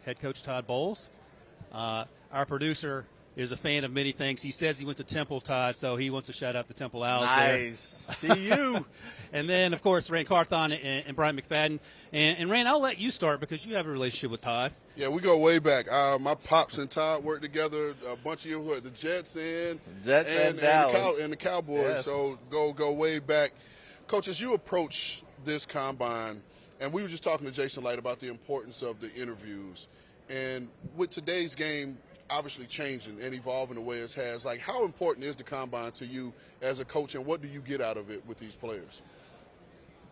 head coach Todd Bowles. Our producer is a fan of many things. He says he went to Temple, Todd, so he wants to shout out the Temple Owls. Nice. There. See you. And then, of course, Rand Carthon and Brian McFadden. And Rand, I'll let you start because you have a relationship with Todd. Yeah, we go way back. My pops and Todd worked together. A bunch of you who are the Jets and Dallas. And the Cowboys. Yes. So go way back. Coach, as you approach this combine, and we were just talking to Jason Light about the importance of the interviews. And with today's game obviously changing and evolving the way it has, like, how important is the combine to you as a coach, and what do you get out of it with these players?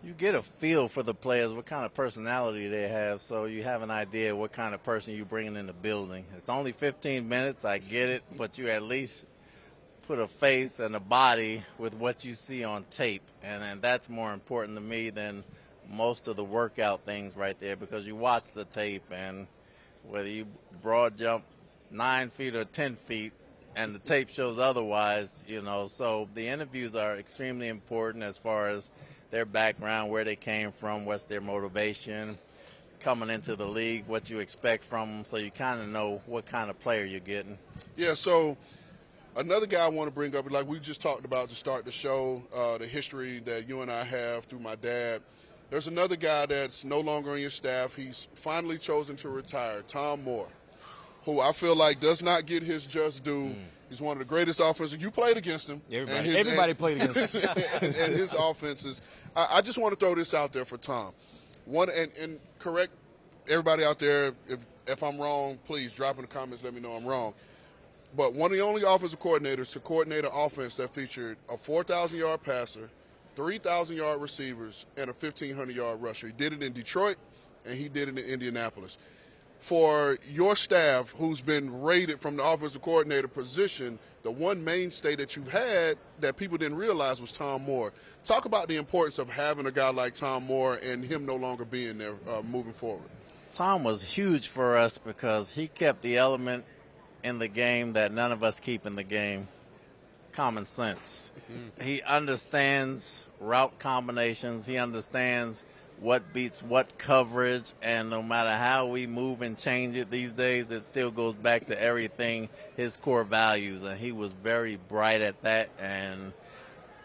You get a feel for the players, what kind of personality they have, so you have an idea what kind of person you're bringing in the building. It's only 15 minutes, I get it, but you at least put a face and a body with what you see on tape, and that's more important to me than most of the workout things right there, because you watch the tape, and whether you broad jump 9 feet or 10 feet, and the tape shows otherwise, so the interviews are extremely important as far as their background, where they came from, what's their motivation, coming into the league, what you expect from them, so you kind of know what kind of player you're getting. Yeah, so another guy I want to bring up, like we just talked about to start the show, the history that you and I have through my dad. There's another guy that's no longer on your staff. He's finally chosen to retire, Tom Moore, who I feel like does not get his just due. He's one of the greatest offenses. You played against him. Everybody played against him. and his offenses. I just want to throw this out there for Tom. And correct everybody out there, if I'm wrong, please drop in the comments, let me know I'm wrong. But one of the only offensive coordinators to coordinate an offense that featured a 4,000-yard passer, 3,000-yard receivers, and a 1,500-yard rusher. He did it in Detroit, and he did it in Indianapolis. For your staff, who's been rated from the offensive coordinator position, the one mainstay that you've had that people didn't realize was Tom Moore. Talk about the importance of having a guy like Tom Moore and him no longer being there moving forward. Tom was huge for us because he kept the element in the game that none of us keep in the game, common sense. He understands route combinations. He understands what beats what coverage, and no matter how we move and change it these days, it still goes back to everything, his core values, and he was very bright at that, and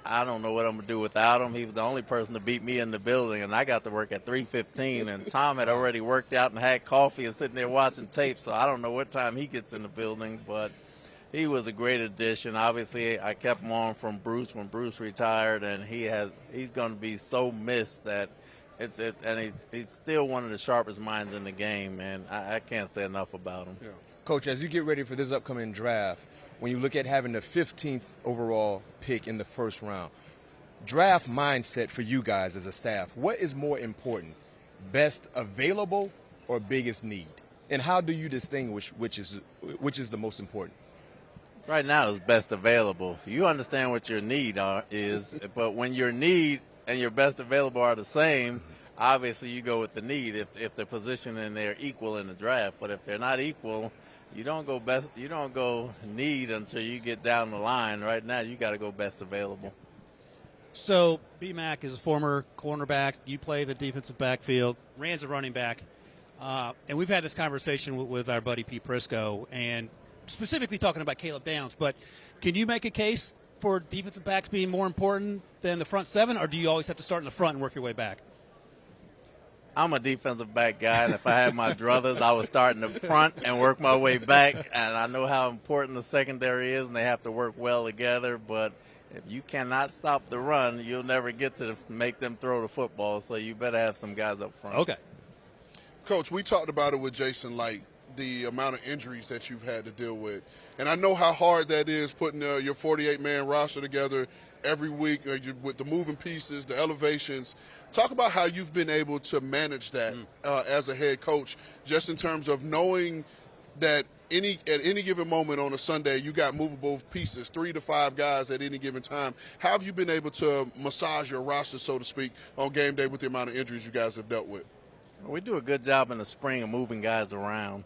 I don't know what I'm going to do without him. He was the only person to beat me in the building, and I got to work at 3:15, and Tom had already worked out and had coffee and sitting there watching tape, so I don't know what time he gets in the building, but he was a great addition. Obviously, I kept him on from Bruce when Bruce retired, and he's going to be so missed that he's still one of the sharpest minds in the game, and I can't say enough about him. Yeah. Coach, as you get ready for this upcoming draft, when you look at having the 15th overall pick in the first round, draft mindset for you guys as a staff, what is more important, best available or biggest need? And how do you distinguish which is the most important? Right now it's best available. You understand what your need is, but when your need and your best available are the same, obviously you go with the need if the position and they're equal in the draft. But if they're not equal, you don't go need until you get down the line. Right now you got to go best available. So B-Mac is a former cornerback. You play the defensive backfield. Rand's a running back. And we've had this conversation with our buddy Pete Prisco, and specifically talking about Caleb Downs. But can you make a case for defensive backs being more important than the front seven, or do you always have to start in the front and work your way back? I'm a defensive back guy, and if I had my druthers, I would start in the front and work my way back. And I know how important the secondary is, and they have to work well together. But if you cannot stop the run, you'll never get to make them throw the football. So you better have some guys up front. Okay. Coach, we talked about it with Jason Light, the amount of injuries that you've had to deal with. And I know how hard that is putting your 48-man roster together every week with the moving pieces, the elevations. Talk about how you've been able to manage that as a head coach, just in terms of knowing that at any given moment on a Sunday, you got movable pieces, 3 to 5 guys at any given time. How have you been able to massage your roster, so to speak, on game day with the amount of injuries you guys have dealt with? We do a good job in the spring of moving guys around,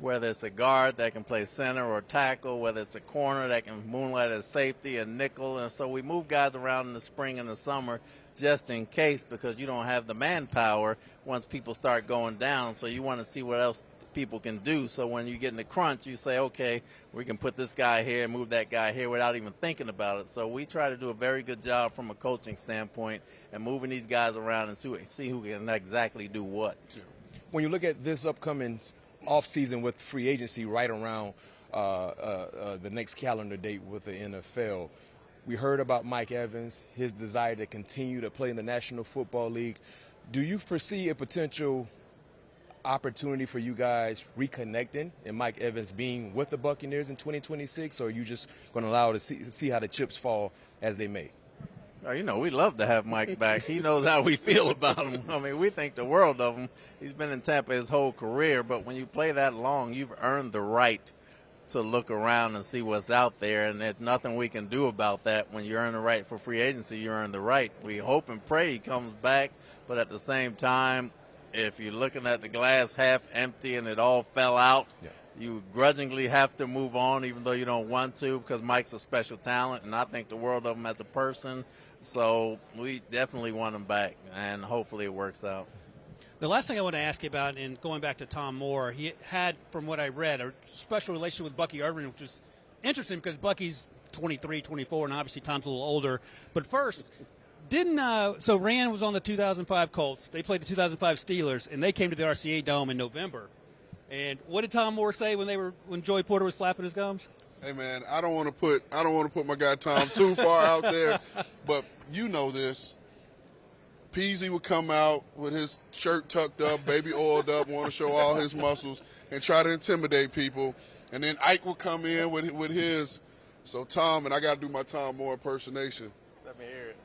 whether it's a guard that can play center or tackle, whether it's a corner that can moonlight as safety and nickel. And so we move guys around in the spring and the summer just in case, because you don't have the manpower once people start going down. So you want to see what else people can do. So when you get in the crunch, you say, okay, we can put this guy here and move that guy here without even thinking about it. So we try to do a very good job from a coaching standpoint and moving these guys around and see who can exactly do what. When you look at this upcoming offseason with free agency right around the next calendar date with the NFL, we heard about Mike Evans, his desire to continue to play in the National Football League. Do you foresee a potential opportunity for you guys reconnecting and Mike Evans being with the Buccaneers in 2026, or are you just going to allow to see how the chips fall as they may? We love to have Mike back. He knows how we feel about him. I mean, we think the world of him. He's been in Tampa his whole career, but when you play that long, you've earned the right to look around and see what's out there, and there's nothing we can do about that. When you earn the right for free agency, you earn the right. We hope and pray he comes back, but at the same time, if you're looking at the glass half empty and it all fell out, you grudgingly have to move on even though you don't want to, because Mike's a special talent, and I think the world of him as a person. So we definitely want him back, and hopefully it works out. The last thing I want to ask you about, and going back to Tom Moore, he had, from what I read, a special relationship with Bucky Irvin, which is interesting because Bucky's 23, 24, and obviously Tom's a little older. But first, so Rand was on the 2005 Colts. They played the 2005 Steelers, and they came to the RCA Dome in November. And what did Tom Moore say when Joey Porter was flapping his gums? Hey man, I don't want to put my guy Tom too far out there, but you know this. Peasy would come out with his shirt tucked up, baby oiled up, want to show all his muscles, and try to intimidate people. And then Ike would come in with his. So Tom, and I got to do my Tom Moore impersonation. Let me hear it.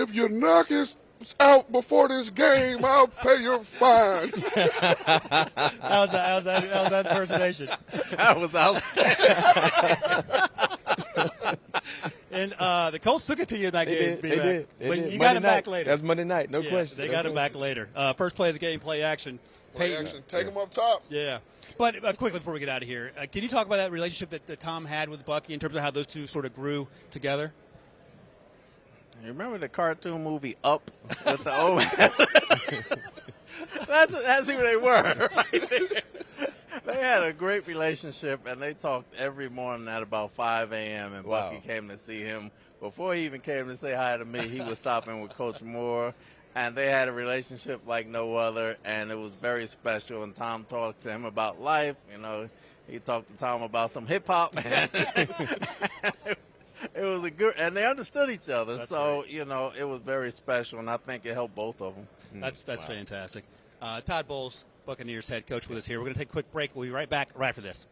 If your knock is out before this game, I'll pay your fine. How's that impersonation? That was outstanding. And the Colts took it to you in that game. They did. But you got him back later. That's Monday night, no question. They got him back later. First play of the game, play action. Play action. Take him up top. Yeah. But quickly before we get out of here, can you talk about that relationship that Tom had with Bucky in terms of how those two sort of grew together? You remember the cartoon movie Up with the old man? That's who they were, right? They had a great relationship, and they talked every morning at about 5 a.m., and Wow. Bucky came to see him. Before he even came to say hi to me, he was stopping with Coach Moore, and they had a relationship like no other, and it was very special, and Tom talked to him about life. He talked to Tom about some hip-hop, it was a good, and they understood each other. That's so, great. it was very special, and I think it helped both of them. That's fantastic. Todd Bowles, Buccaneers head coach, with us here. We're going to take a quick break. We'll be right back right after this.